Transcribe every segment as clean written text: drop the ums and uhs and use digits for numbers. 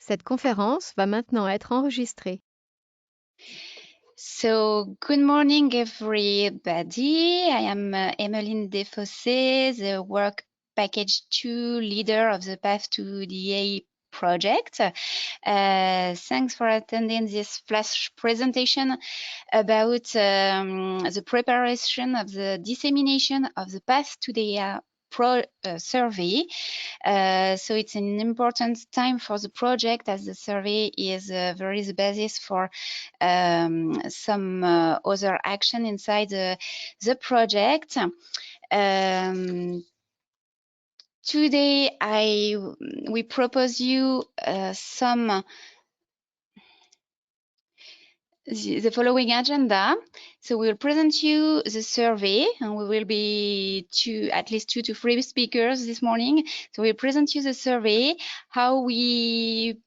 Cette conférence va maintenant être enregistrée. So, good morning, everybody. I am Emmeline Desfossés, the Work Package 2 leader of the Path2DEA project. Thanks for attending this flash presentation about the preparation of the dissemination of the Path2DEA survey. So it's an important time for the project, as the survey is very the basis for some other action inside the project. Today we propose you the following agenda. So we will present you the survey, and we will be at least 2 to 3 speakers this morning. So we'll present you the survey, how we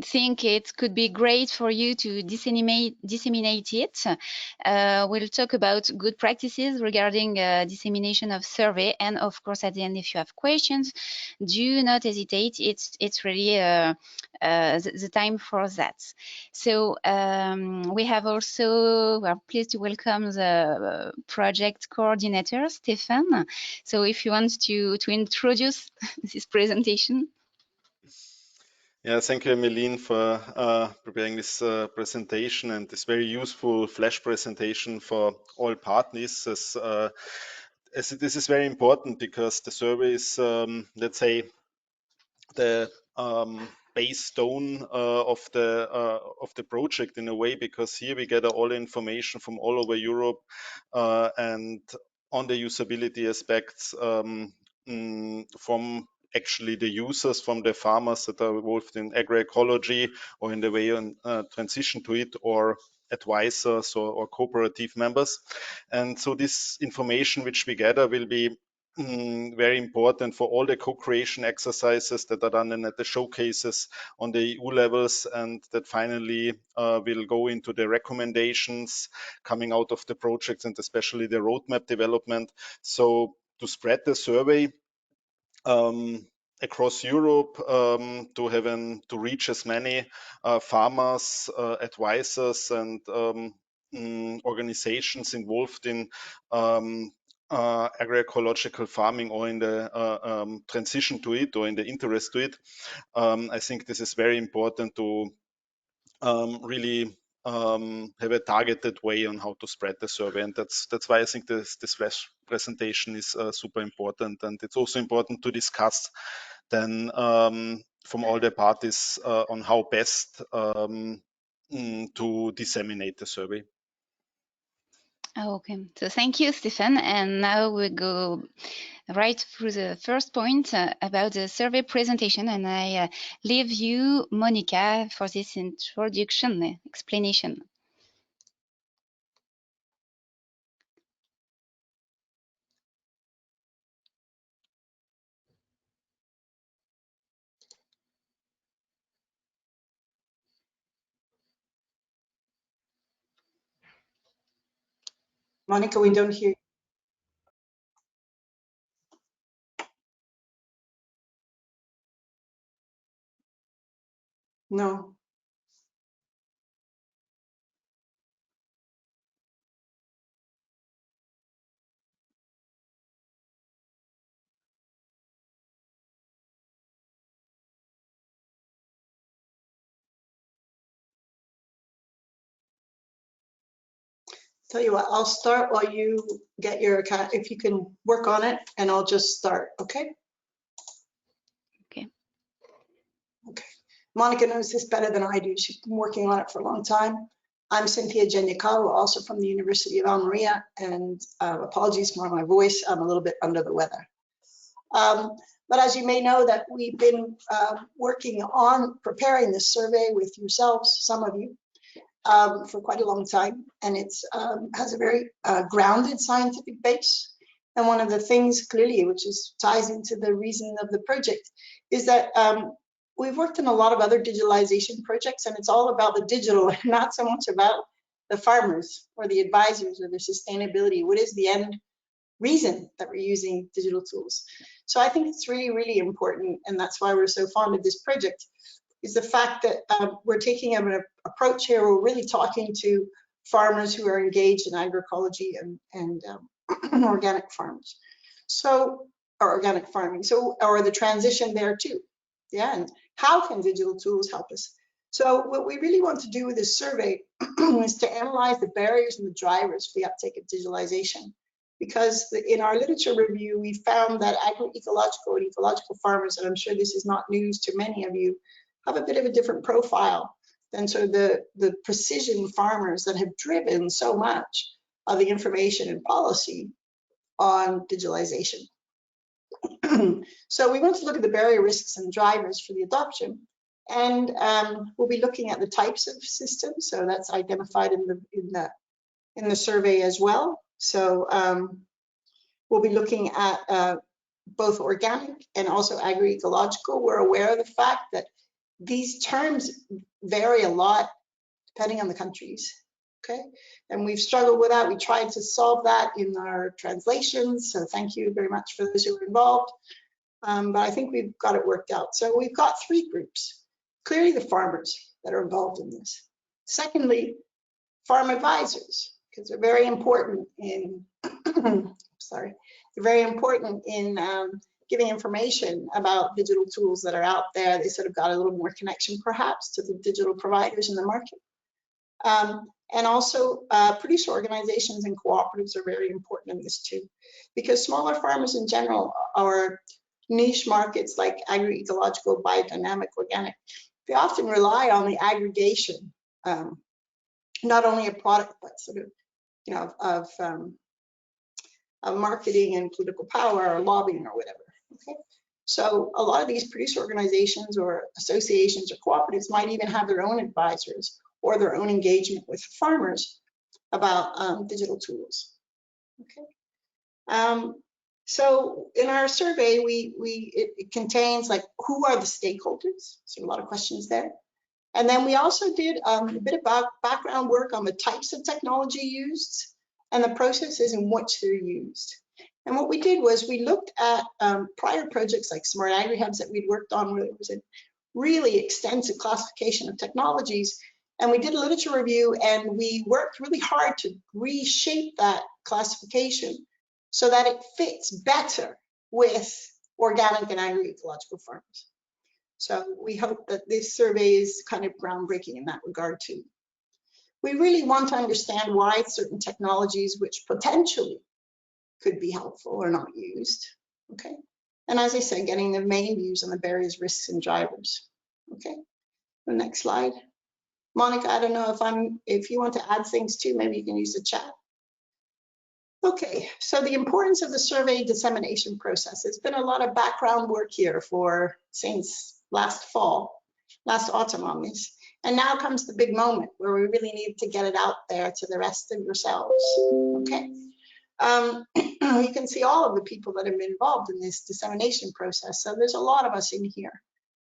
think it could be great for you to disseminate it. We'll talk about good practices regarding dissemination of survey, and of course at the end, if you have questions, do not hesitate. It's really the time for that. So we are pleased to welcome the project coordinator, Stefan. So if you want to introduce this presentation. Yeah, thank you, Emmeline, for preparing this presentation and this very useful flash presentation for all parties. As this is very important because the survey is, let's say, the base stone of the project in a way, because here we gather all the information from all over Europe and on the usability aspects from actually the users, from the farmers that are involved in agroecology or in the way on transition to it, or advisors or cooperative members. And so this information which we gather will be very important for all the co-creation exercises that are done at the showcases on the EU levels, and that finally will go into the recommendations coming out of the projects, and especially the roadmap development. So to spread the survey across Europe, to reach as many farmers, advisors, and organizations involved in agroecological farming, or in the transition to it, or in the interest to it. I think this is very important to really have a targeted way on how to spread the survey, and that's why I think this flash presentation is super important. And it's also important to discuss then from all the parties on how best to disseminate the survey. Okay, so thank you, Stefan. And now we go right through the first point about the survey presentation, and I leave you, Monica, for this introduction explanation. Monica, we don't hear you. No. Tell you what, I'll start while you get your account, if you can work on it, and I'll just start, okay? Okay. Okay. Monica knows this better than I do. She's been working on it for a long time. I'm Cynthia Genyakawa, also from the University of Almeria, and apologies for my voice, I'm a little bit under the weather. But as you may know, that we've been working on preparing this survey with yourselves, some of you, for quite a long time, and it has a very grounded scientific base. And one of the things clearly, which ties into the reason of the project, is that we've worked in a lot of other digitalization projects, and it's all about the digital and not so much about the farmers or the advisors or the sustainability. What is the end reason that we're using digital tools? So I think it's really, really important, and that's why we're so fond of this project. is the fact that we're taking an approach here. We're really talking to farmers who are engaged in agroecology and organic farms. So, or organic farming. So, or the transition there too. Yeah, and how can digital tools help us? So what we really want to do with this survey is to analyze the barriers and the drivers for the uptake of digitalization. Because in our literature review, we found that agroecological and ecological farmers, and I'm sure this is not news to many of you, have a bit of a different profile than sort of the precision farmers that have driven so much of the information and policy on digitalization. So we want to look at the barrier, risks, and drivers for the adoption. And we'll be looking at the types of systems. So that's identified in the survey as well. So we'll be looking at both organic and also agroecological. We're aware of the fact that these terms vary a lot depending on the countries. Okay, and we've struggled with that. We tried to solve that in our translations. So thank you very much for those who were involved. But I think we've got it worked out. So we've got three groups. Clearly the farmers that are involved in this. Secondly, farm advisors, because they're very important in, sorry, they're very important in giving information about digital tools that are out there. They sort of got a little more connection perhaps to the digital providers in the market. And also producer organizations and cooperatives are very important in this too, because smaller farmers in general are niche markets like agroecological, biodynamic, organic. They often rely on the aggregation, not only of product, but sort of, you know, of marketing and political power or lobbying or whatever. Okay, so a lot of these producer organizations or associations or cooperatives might even have their own advisors or their own engagement with farmers about digital tools. Okay. So in our survey, it contains like who are the stakeholders? So a lot of questions there. And then we also did a bit of background work on the types of technology used and the processes in which they're used. And what we did was we looked at prior projects like Smart Agri-Hubs that we'd worked on, where there was a really extensive classification of technologies. And we did a literature review and we worked really hard to reshape that classification so that it fits better with organic and agroecological farms. So we hope that this survey is kind of groundbreaking in that regard too. We really want to understand why certain technologies which potentially could be helpful are not used, okay? And as I said, getting the main views on the barriers, risks, and drivers, okay? The next slide. Monica, I don't know if you want to add things too, maybe you can use the chat. Okay, so the importance of the survey dissemination process. It's been a lot of background work here since last autumn on this. And now comes the big moment where we really need to get it out there to the rest of yourselves, okay? You can see all of the people that have been involved in this dissemination process. So there's a lot of us in here.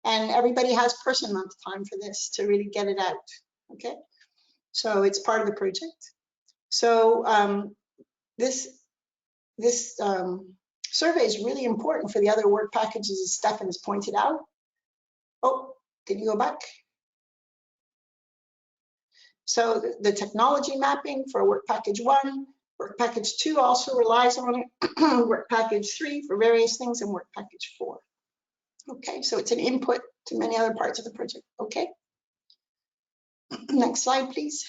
And everybody has person amount of time for this to really get it out, okay? So it's part of the project. So this survey is really important for the other work packages, as Stefan has pointed out. Oh, can you go back? So the technology mapping for work package 1, work package 2 also relies on it, work package 3 for various things, and work package 4. Okay, so it's an input to many other parts of the project, okay? Next slide, please.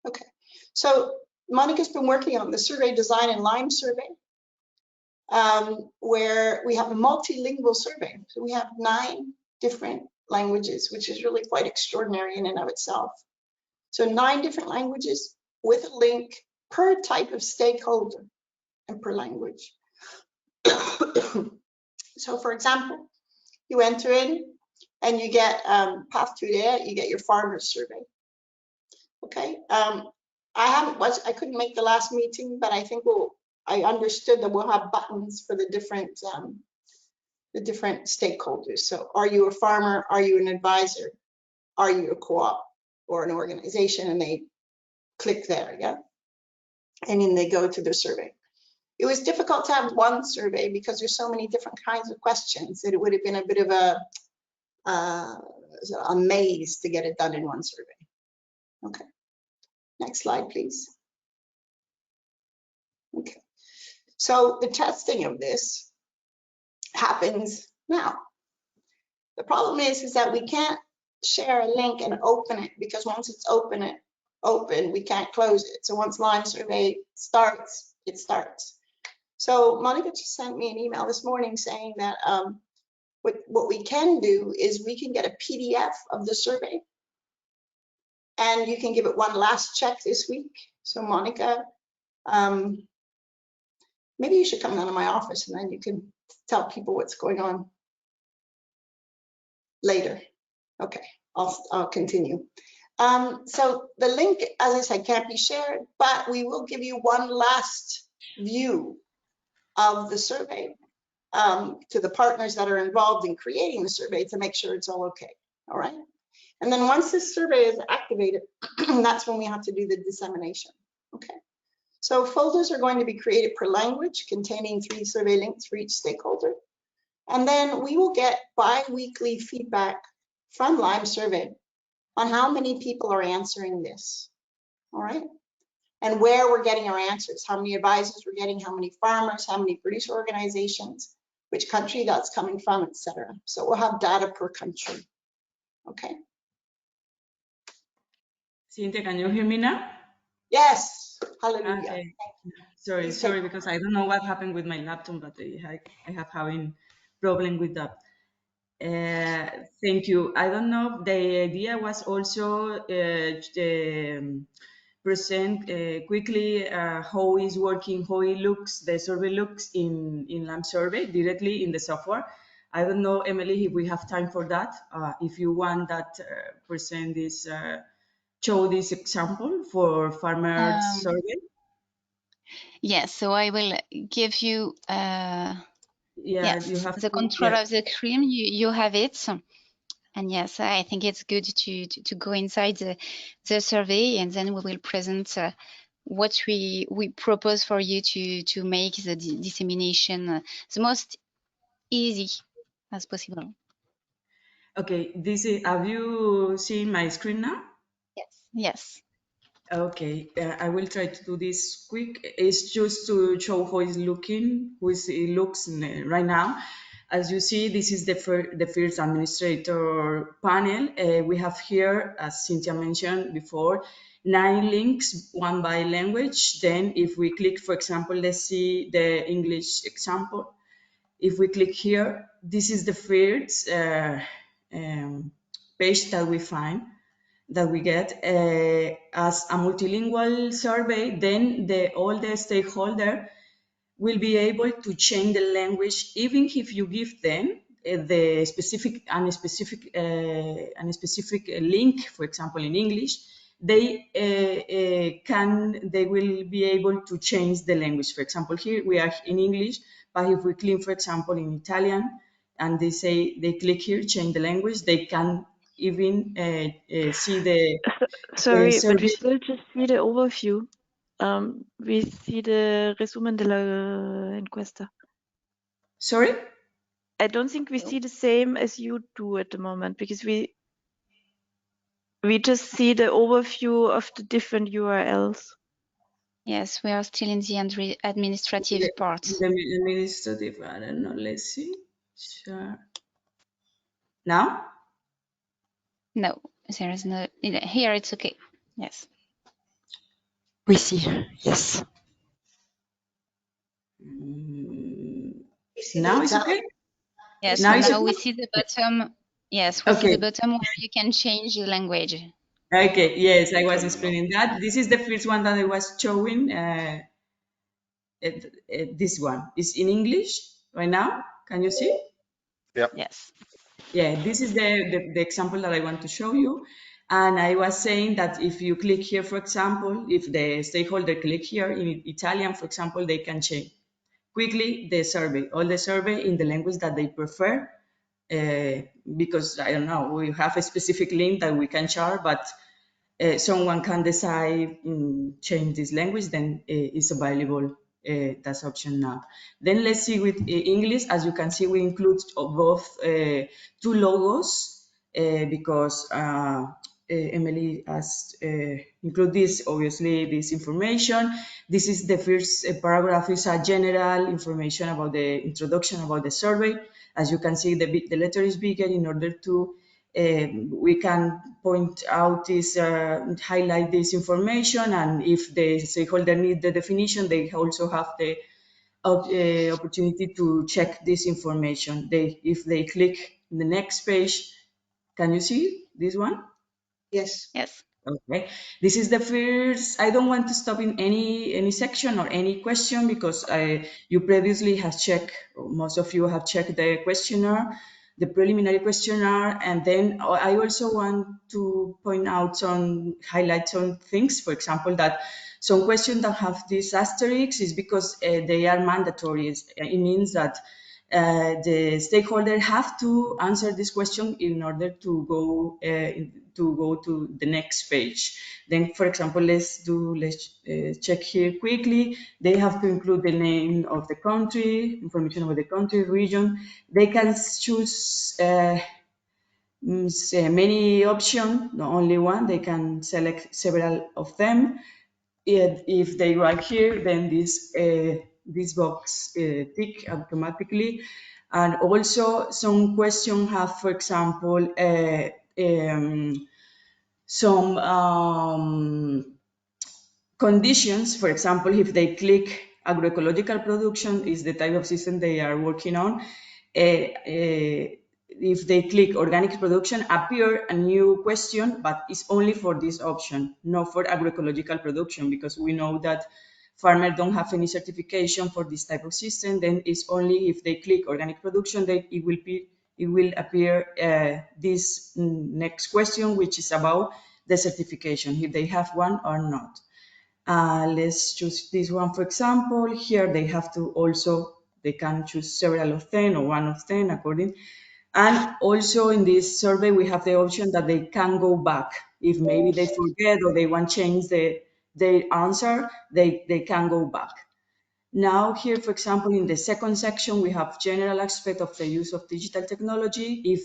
Okay, so Monica's been working on the survey design and line survey, where we have a multilingual survey. So we have 9 different languages, which is really quite extraordinary in and of itself. So 9 different languages with a link per type of stakeholder and per language. So for example, you enter in and you get Path2DEA, you get your farmers survey. Okay, I couldn't make the last meeting, but I think I understood that we'll have buttons for the different stakeholders. So are you a farmer? Are you an advisor? Are you a co-op or an organization? And they click there, yeah? And then they go to their survey. It was difficult to have one survey because there's so many different kinds of questions that it would have been a bit of amazed to get it done in one survey. Okay, next slide, please. Okay, so the testing of this happens now. The problem is that we can't share a link and open it, because once it's open, we can't close it. So once Lime Survey starts, it starts. So Monica just sent me an email this morning saying that what we can do is we can get a PDF of the survey, and you can give it one last check this week. So Monica, maybe you should come down to my office and then you can tell people what's going on later. Okay, I'll continue. So the link, as I said, can't be shared, but we will give you one last view of the survey to the partners that are involved in creating the survey to make sure it's all okay. All right. And then once this survey is activated, that's when we have to do the dissemination. Okay. So folders are going to be created per language containing 3 survey links for each stakeholder. And then we will get bi-weekly feedback from Lime Survey on how many people are answering this. All right. And where we're getting our answers, how many advisors we're getting, how many farmers, how many producer organizations, which country that's coming from, etc. So we'll have data per country. Okay. Cynthia, can you hear me now? Yes. Hallelujah. Okay. Sorry, because I don't know what happened with my laptop, but I have having problem with that. Thank you. I don't know. The idea was also present quickly how is working, how it looks, the survey looks in Lime Survey directly in the software. I don't know, Emily, if we have time for that. If you want that, present this, show this example for farmers survey. Yes, so I will give you yes, you have the control of the screen. You have it. And yes, I think it's good to go inside the survey, and then we will present what we propose for you to make the dissemination the most easy as possible. Okay, this is, have you seen my screen now? Yes. Yes. Okay, I will try to do this quick. It's just to show how it's looking, how it looks right now. As you see, this is the first administrator panel. We have here, as Cynthia mentioned before, 9 links, one by language. Then if we click, for example, let's see the English example. If we click here, this is the first page that we find, that we get as a multilingual survey. Then all the stakeholders will be able to change the language, even if you give them the specific link, for example, in English. They will be able to change the language. For example, here we are in English, but if we click, for example, in Italian, and they click here, change the language, they can even see the Sorry, but survey. we still just see the overview. We see the resumen de la encuesta. Sorry? I don't think we see the same as you do at the moment, because we just see the overview of the different URLs. Yes, we are still in the administrative part. The administrative, I don't know, let's see. Sure. Now? No, there is no, here it's okay. Yes. We see, yes. Now it's okay? Yes, Now now we see the bottom. Yes, we see the bottom where you can change the language. Okay, yes, I was explaining that. This is the first one that I was showing. This one is in English right now. Can you see? Yeah. Yes. Yeah, this is the example that I want to show you. And I was saying that if you click here, for example, if the stakeholder click here in Italian, for example, they can change quickly the survey, all the survey in the language that they prefer. Because, I don't know, we have a specific link that we can share, but someone can decide change this language, then it's available that's option now. Then let's see with English. As you can see, we include both two logos because Emily has include this, obviously, this information. This is the first paragraph is a general information about the introduction about the survey. As you can see, the letter is bigger in order to we can point out this, highlight this information, and if the stakeholder need the definition, they also have the opportunity to check this information. If they click the next page, can you see this one? Yes. Yes. Okay, this is the first. I don't want to stop in any section or any question because you previously have checked, most of you have checked the questionnaire, the preliminary questionnaire, and then I also want to point out highlight some things. For example, that some questions that have this asterisk is because they are mandatory. It means that the stakeholder have to answer this question in order to go to the next page. Then, for example, let's check here quickly. They have to include the name of the country, information about the country, region. They can choose many options, not only one. They can select several of them. If they write here, then this box tick automatically. And also some questions have, for example, some conditions. For example, if they click agroecological production is the type of system they are working on. If they click organic production, appear a new question, but it's only for this option, not for agroecological production, because we know that farmers don't have any certification for this type of system. Then it's only if they click organic production that it will appear this next question, which is about the certification, if they have one or not. Let's choose this one, for example. Here they have to also, they can choose several of them or one of them according. And also in this survey, we have the option that they can go back. If maybe they forget or they want to change their answer, they can go back. Now here, for example, in the second section, we have general aspect of the use of digital technology, if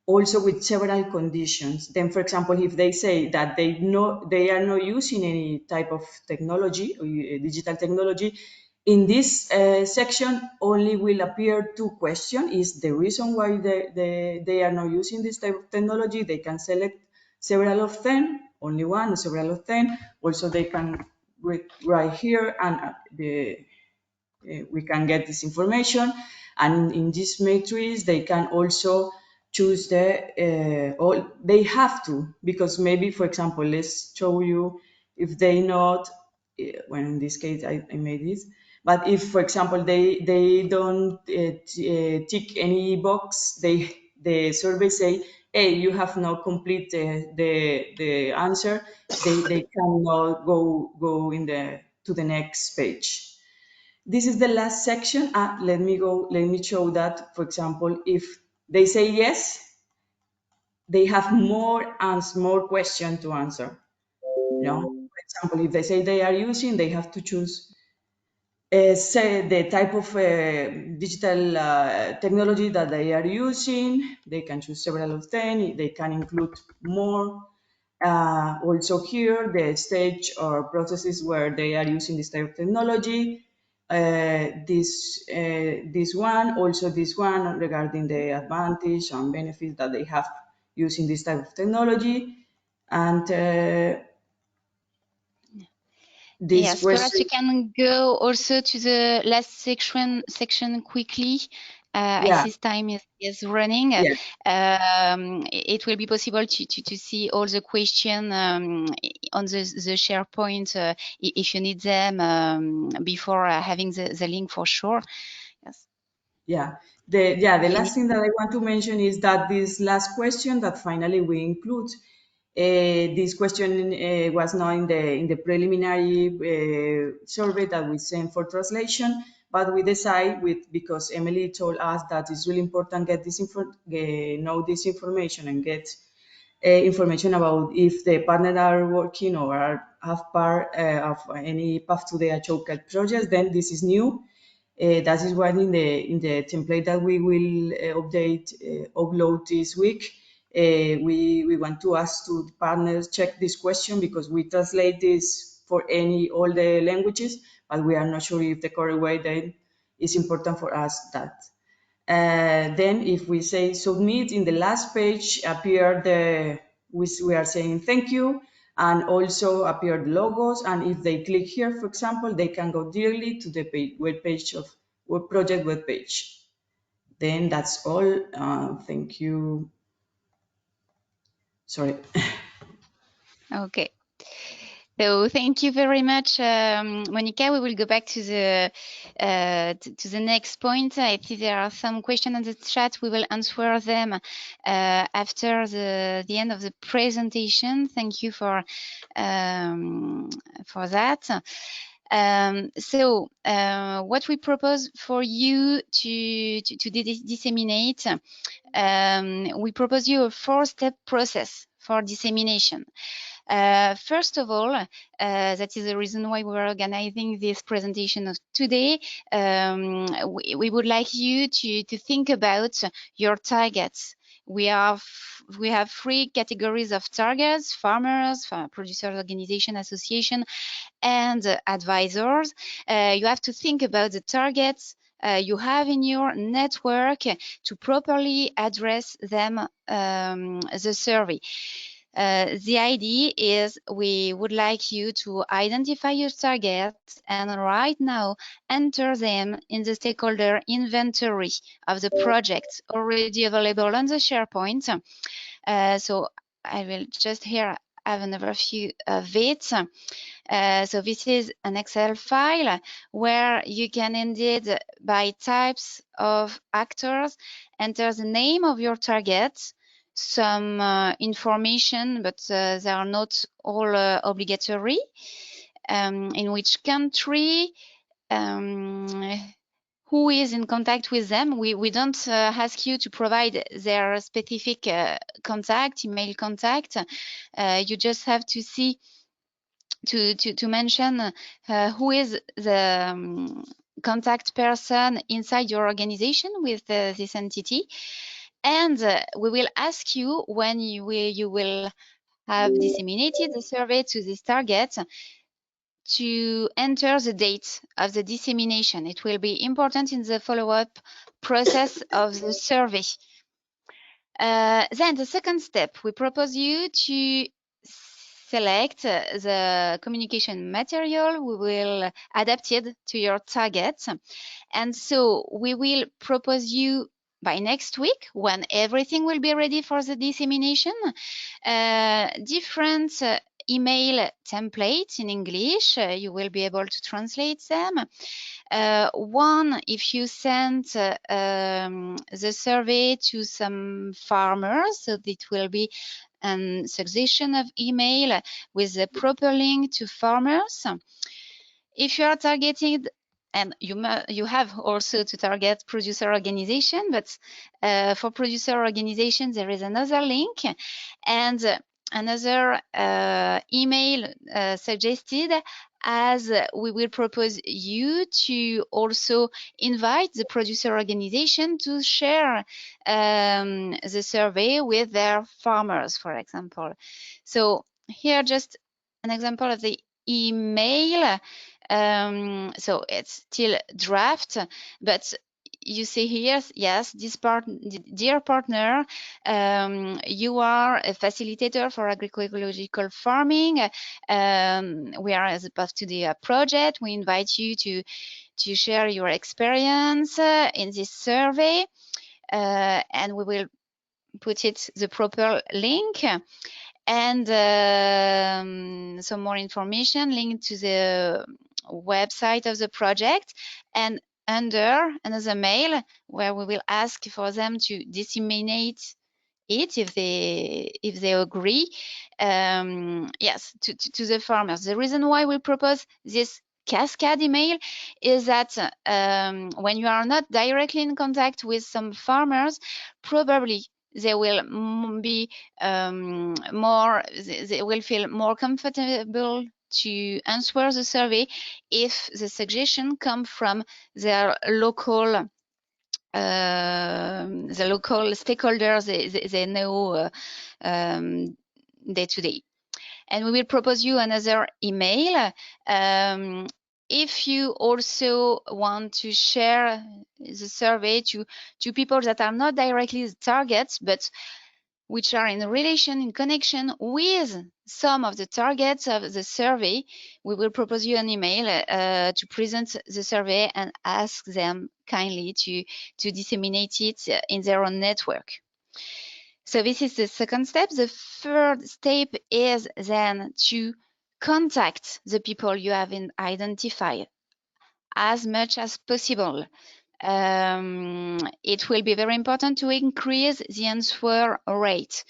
also with several conditions. Then, for example, if they say that they are not using any type of technology, or digital technology, in this section only will appear two questions. Is the reason why they are not using this type of technology. They can select several of them, only one or several of them. Also, they can write here, and we can get this information. And in this matrix, they can also choose they have to, because maybe, for example, let's show you if they not, well, in this case, I made this, but if, for example, they don't tick any box, the survey say, hey, you have not completed the answer, they cannot go to the next page. This is the last section. Let me show that, for example, if they say yes, they have more questions to answer. For example, if they say they are using, they have to choose say the type of digital technology that they are using. They can choose several of them. They can include more. Also here, the stage or processes where they are using this type of technology. This one, also this one regarding the advantage and benefits that they have using this type of technology. And this Yes, question. perhaps you can go also to the last section quickly. I see time is running. It will be possible to see all the questions on the SharePoint if you need them before having the link for sure. Yes. The last thing that I want to mention is that this last question that finally we include, this question was not in the preliminary survey that we sent for translation, but we decide because Emily told us that it's really important know this information and get information about if the partner are working or have part of any Path2DEA chokecat project, then this is new. That is one in the template that we will upload this week. We want to ask to partners check this question because we translate this for all the languages, but we are not sure if the correct way. Then it's important for us that. Then if we say submit, in the last page appear we are saying thank you, and also appear the logos. And if they click here, for example, they can go directly to the web page of project web page. Then that's all. Thank you. Sorry. Okay. So thank you very much, Monica. We will go back to the next point. I see there are some questions on the chat. We will answer them after the end of the presentation. Thank you for that. What we propose for you to disseminate, we propose you a 4-step process for dissemination. First of all, that is the reason why we're organizing this presentation of today. We would like you to think about your targets. We have 3 categories of targets: farmers, producers, organization, association, and advisors. You have to think about the targets you have in your network to properly address them, the survey. The idea is we would like you to identify your targets and right now enter them in the stakeholder inventory of the projects already available on the SharePoint. So I will just here have an overview of it. So this is an Excel file where you can indeed, by types of actors, enter the name of your targets, some information, but they are not all obligatory. In which country, who is in contact with them. We don't ask you to provide their specific email contact. You just have to see to mention who is the contact person inside your organization with this entity. And we will ask you when you will have disseminated the survey to this target to enter the date of the dissemination. It will be important in the follow-up process of the survey. Then the second step, we propose you to select the communication material we will adapt it to your targets. And so we will propose you by next week, when everything will be ready for the dissemination, different email templates in English. You will be able to translate them. One, if you send the survey to some farmers, so it will be a suggestion of email with the proper link to farmers. If you are targeting, and you have also to target producer organization, but for producer organization there is another link and another email suggested, as we will propose you to also invite the producer organization to share the survey with their farmers, for example. So here just an example of the email. So it's still draft, but you see here, yes, dear partner, you are a facilitator for agroecological farming. We are as a Path2DEA project. We invite you to share your experience in this survey, and we will put it the proper link. And some more information linked to the website of the project, and under another mail where we will ask for them to disseminate it if they agree, yes, to the farmers. The reason why we propose this cascade email is that when you are not directly in contact with some farmers, probably they will be they will feel more comfortable to answer the survey if the suggestion come from their local the local stakeholders they know day to day. And we will propose you another email. If you also want to share the survey to people that are not directly the targets, but which are in relation, in connection with some of the targets of the survey, we will propose you an email to present the survey and ask them kindly to disseminate it in their own network. So this is the second step. The third step is then to contact the people you have identified as much as possible. It will be very important to increase the answer rate.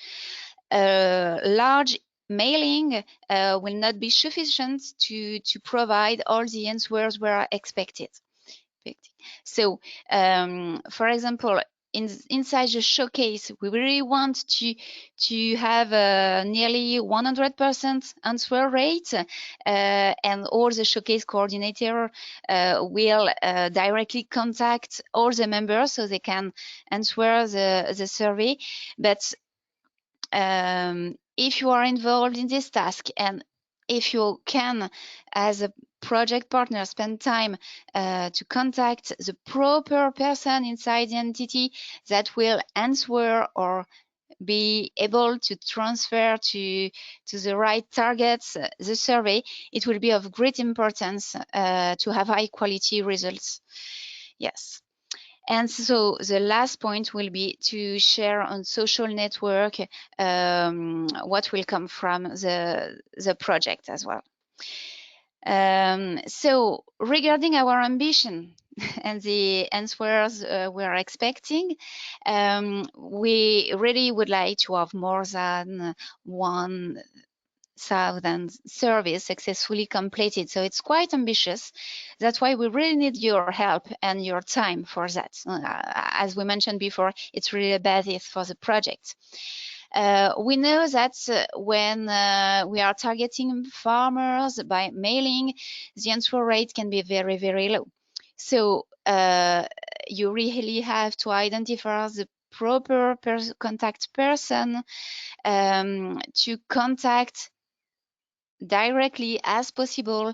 Large mailing will not be sufficient to provide all the answers were expected. So, for example, inside the showcase, we really want to have nearly 100% answer rate, and all the showcase coordinator will directly contact all the members so they can answer the survey. But if you are involved in this task and if you can, as a project partner, spend time to contact the proper person inside the entity that will answer or be able to transfer to the right targets the survey, it will be of great importance to have high quality results. Yes. And so the last point will be to share on social network what will come from the project as well. So regarding our ambition and the answers we are expecting, we really would like to have more than 1,000 surveys successfully completed. So it's quite ambitious. That's why we really need your help and your time for that. As we mentioned before, it's really a basis for the project. We know that when we are targeting farmers by mailing, the answer rate can be very, very low. So you really have to identify the proper contact person to contact directly as possible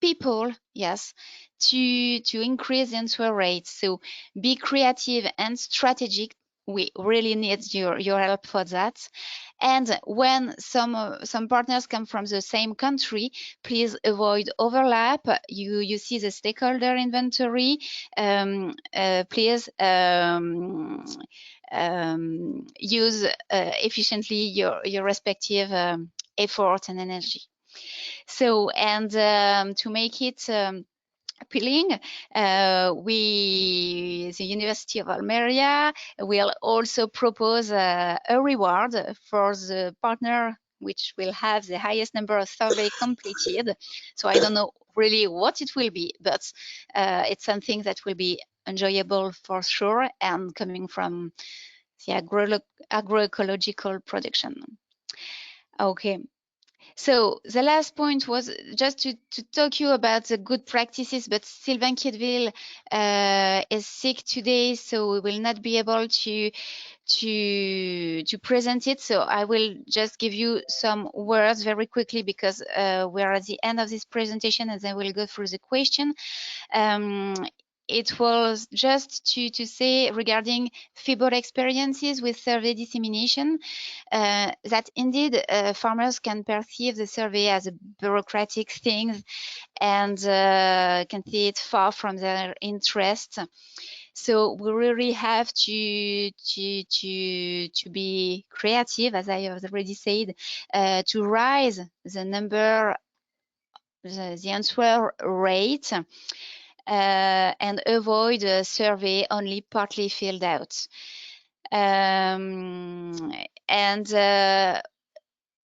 people, yes, to increase the answer rate. So be creative and strategic. We really need your help for that. And when some partners come from the same country, please avoid overlap. You see the stakeholder inventory. Please use efficiently your respective effort and energy. So, and to make it appealing, the University of Almeria will also propose a reward for the partner which will have the highest number of survey completed. So I don't know really what it will be, but it's something that will be enjoyable for sure and coming from the agroecological production. Okay. So the last point was just to talk you about the good practices, but Sylvain Quietville is sick today, so we will not be able to present it. So I will just give you some words very quickly because we're at the end of this presentation and then we'll go through the question. It was just to say regarding FIBOR experiences with survey dissemination, that indeed farmers can perceive the survey as a bureaucratic thing and can see it far from their interest. So we really have to be creative, as I have already said, to raise the number, the answer rate, and avoid a survey only partly filled out. And an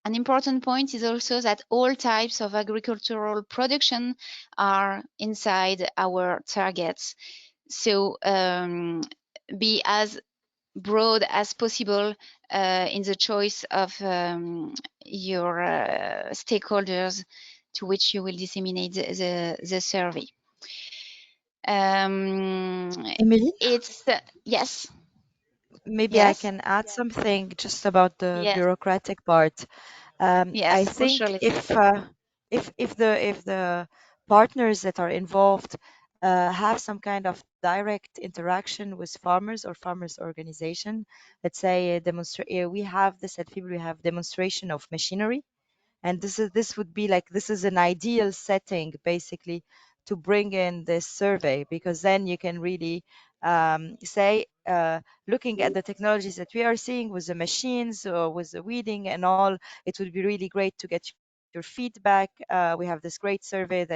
important point is also that all types of agricultural production are inside our targets. So be as broad as possible in the choice of your stakeholders to which you will disseminate the survey. Emily, It's yes, maybe I yes, can add something just about the yes, bureaucratic part. I yes, for think sure, Lisa. if the partners that are involved have some kind of direct interaction with farmers or farmers organization, let's say we have this at FIBRE, we have demonstration of machinery, and this would be like, this is an ideal setting basically to bring in this survey, because then you can really say, looking at the technologies that we are seeing with the machines or with the weeding and all, it would be really great to get your feedback. We have this great survey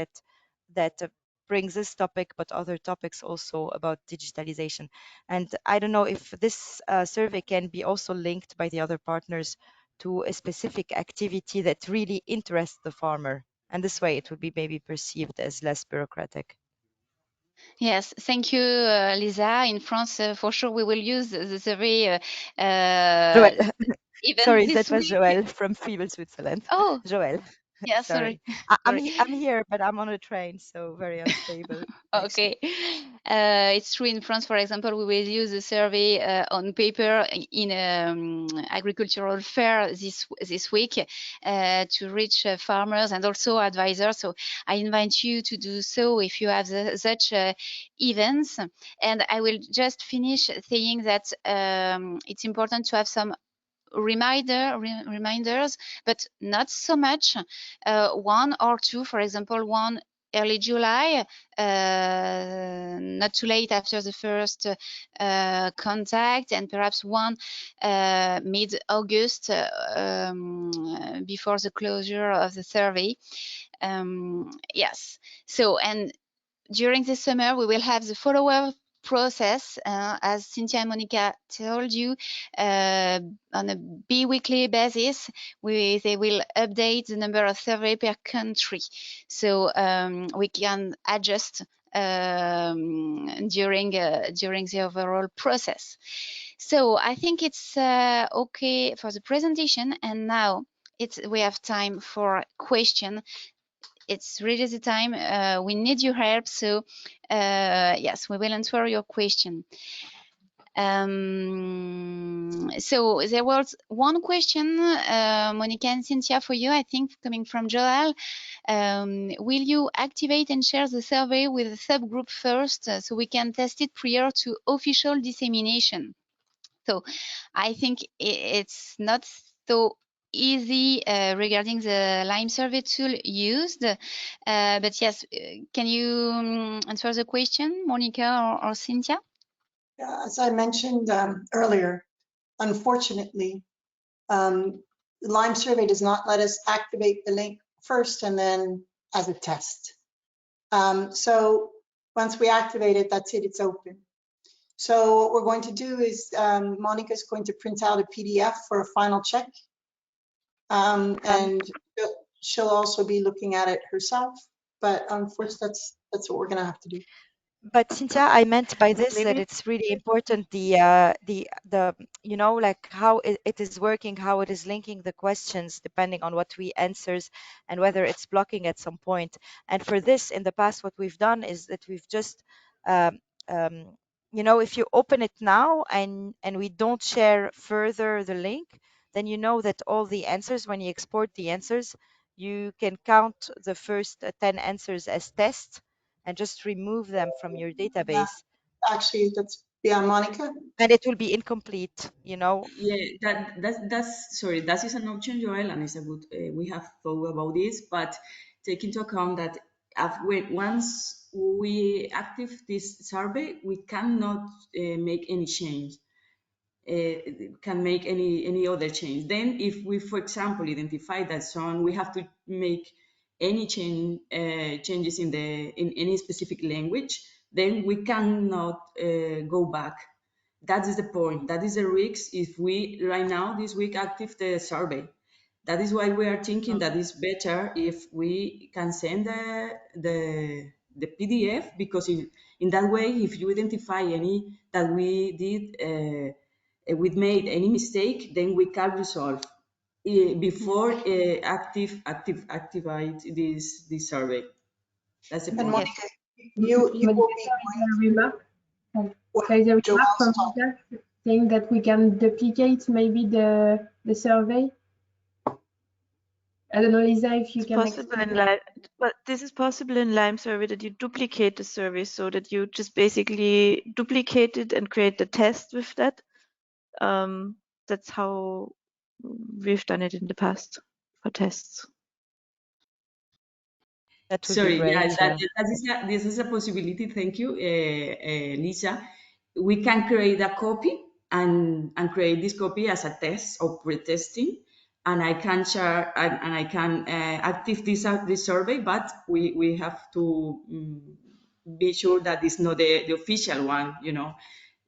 that brings this topic, but other topics also about digitalization. And I don't know if this survey can be also linked by the other partners to a specific activity that really interests the farmer. And this way it would be maybe perceived as less bureaucratic. Yes, thank you, Lisa. In France, for sure, we will use the survey Joël. even Sorry, this that was week. Joël from Fivel, Switzerland. Oh, Joël. yeah, Sorry. sorry. Sorry. I'm here, but I'm on a train, so very unstable connection. Okay. It's true in France, for example, we will use a survey on paper in agricultural fair this week to reach farmers and also advisors. So I invite you to do so if you have such events. And I will just finish saying that it's important to have some reminders, but not so much. One or two, for example, one early July, not too late after the first contact, and perhaps one mid-August before the closure of the survey. Yes. So, and during the summer, we will have the follow-up process, as Cynthia and Monica told you, on a bi-weekly basis. They will update the number of survey per country, so we can adjust during the overall process. So I think it's okay for the presentation, and now we have time for question. It's really the time. We need your help. So yes, we will answer your question. So there was one question, Monica and Cynthia, for you, I think, coming from Joel. Will you activate and share the survey with a subgroup first, so we can test it prior to official dissemination? So I think it's not so easy regarding the Lime survey tool used. But yes, can you answer the question, Monica or Cynthia? Yeah, as I mentioned earlier, unfortunately, the Lime survey does not let us activate the link first and then as a test. So once we activate it, that's it, it's open. So what we're going to do is Monica's going to print out a PDF for a final check. And she'll also be looking at it herself. But unfortunately, that's what we're going to have to do. But Cynthia, I meant by this that Really? it's really important the you know, like how it is working, how it is linking the questions depending on what we answers and whether it's blocking at some point. And for this, in the past, what we've done is that we've just um, you know, if you open it now and we don't share further the link, then you know that all the answers, when you export the answers, you can count the first 10 answers as tests and just remove them from your database. Actually, that's Monica. And it will be incomplete, you know. Yeah, that's sorry, that is an option, Joel, and it's a good. We have thought about this, but take into account that once we active this survey, we cannot make any change. Can make any other change. Then, if we, for example, identify that song, we have to make any changes in any specific language. Then we cannot go back. That is the point. That is the risk if we right now this week active the survey. That is why we are thinking that it's better if we can send the PDF, because in that way, if you identify any that we did we made any mistake, then we can resolve before activate this survey. That's the And point. Monica, you will be remark. what There is a remark Joel's from talking. Lisa saying that we can duplicate maybe the survey. I don't know, Lisa, if you It's can possible explain. in Lime, but this is possible in Lime survey that you duplicate the survey so that you just basically duplicate it and create the test with that. That's how we've done it in the past for tests. That would Sorry, be great. this is a possibility. Thank you, Lisa. We can create a copy and create this copy as a test or pre-testing, and I can share and I can active this survey, but we have to be sure that it's not the official one, you know.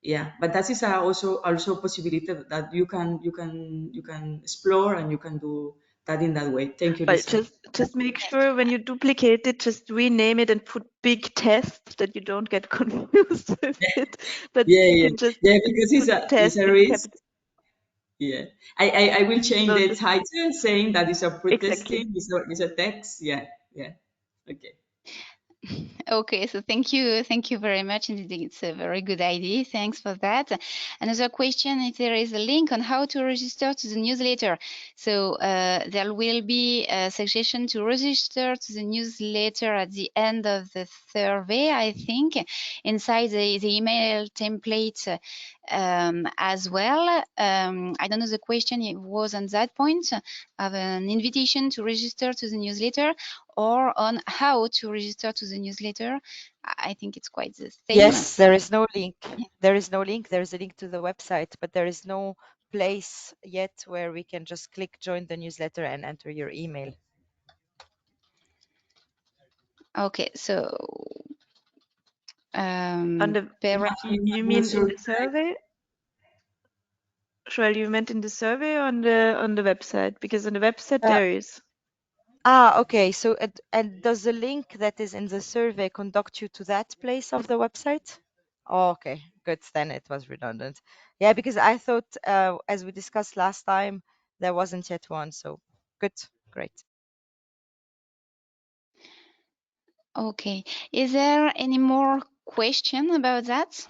Yeah, but that is also a possibility that you can explore and you can do that in that way. Thank you, But Lisa. just make sure when you duplicate it, just rename it and put big test that you don't get confused with it. But you can just because put it's test a in risk. capital. Yeah, I will change So the just title saying that it's a exactly. pre-testing, it's a text. Yeah, okay. Okay, so thank you very much. Indeed, it's a very good idea. Thanks for that. Another question: if there is a link on how to register to the newsletter. So there will be a suggestion to register to the newsletter at the end of the survey, I think, inside the email template as well. I don't know, the question was on that point of an invitation to register to the newsletter, or on how to register to the newsletter. I think it's quite the same. Yes, there is no link. There is no link. There is a link to the website, but there is no place yet where we can just click join the newsletter and enter your email. Okay, so On the you mean in the survey? Joel, you meant in the survey or on the website? Because on the website there is. Okay. So and does the link that is in the survey conduct you to that place of the website? Oh, okay, good. Then it was redundant. Yeah, because I thought, as we discussed last time, there wasn't yet one. So good, great. okay, is there any more question about that?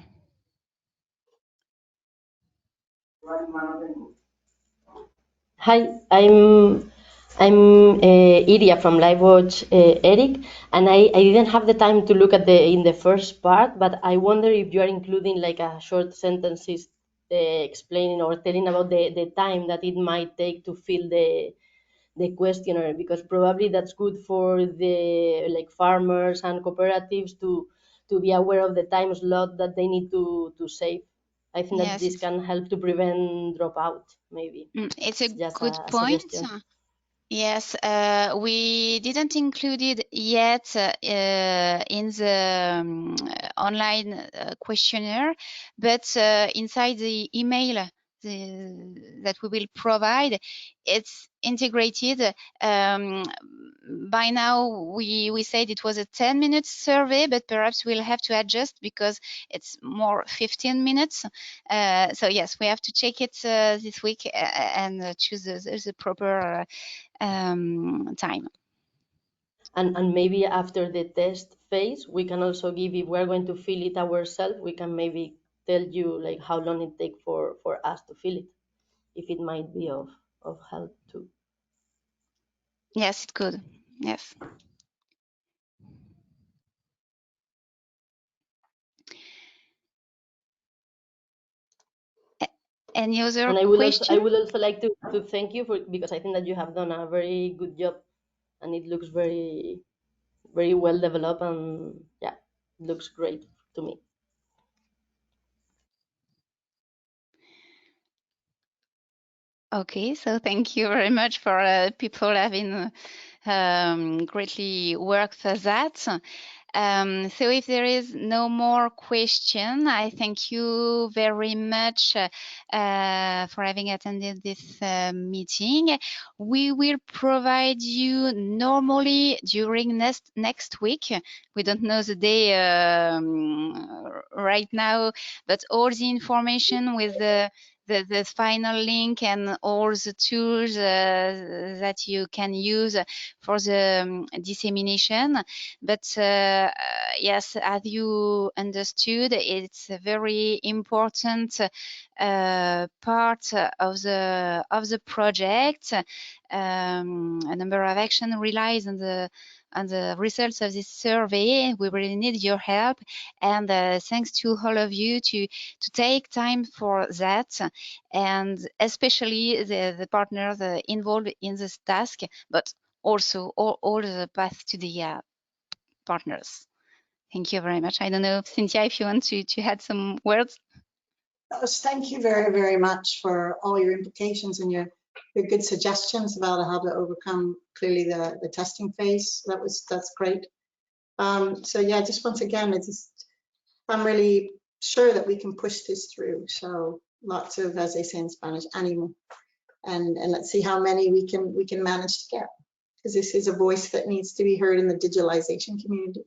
Hi, I'm Iria from LiveWatch, Eric, and I didn't have the time to look at in the first part, but I wonder if you are including like a short sentences explaining or telling about the time that it might take to fill the questionnaire, because probably that's good for the like farmers and cooperatives to be aware of the time slot that they need to save. I think that Yes, this can help to prevent dropout, maybe. it's a Just good a point. suggestion. Yes, we didn't include it yet in the online questionnaire, but inside the email that we will provide, it's integrated. By now, we said it was a 10-minute survey, but perhaps we'll have to adjust because it's more 15 minutes. So yes, we have to check it this week and choose the proper time. And maybe after the test phase, we can also give, if we're going to fill it ourselves, we can maybe tell you like how long it takes for us to fill it, if it might be of help too. Yes, it could. Yes. Any other And I question? would also like to thank you because I think that you have done a very good job, and it looks very well developed, and yeah, it looks great to me. Okay, so thank you very much for people having greatly worked for that. So if there is no more question, I thank you very much for having attended this meeting. We will provide you normally during next week. We don't know the day right now, but all the information with the the final link and all the tools that you can use for the dissemination. But yes, as you understood, it's a very important part of the project. A number of action relies on the results of this survey. We really need your help, and thanks to all of you to take time for that, and especially the partners involved in this task, but also all the Path2DEA partners. Thank you very much. I don't know, Cynthia, if you want to add some words. Thank you very, very much for all your implications and your good suggestions about how to overcome clearly the testing phase. That's great. So yeah, just once again, I'm really sure that we can push this through. So lots of, as they say in Spanish, ánimo, and let's see how many we can manage to get, because this is a voice that needs to be heard in the digitalization community.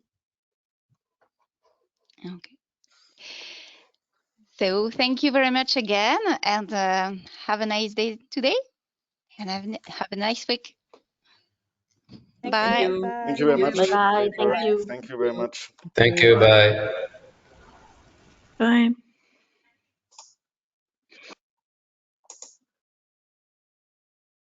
Okay. So thank you very much again, and have a nice day today, and have a nice week. Thank Bye. you. Thank you very much. Bye bye. Thank you. Thank you very much. Thank you. Bye. Bye.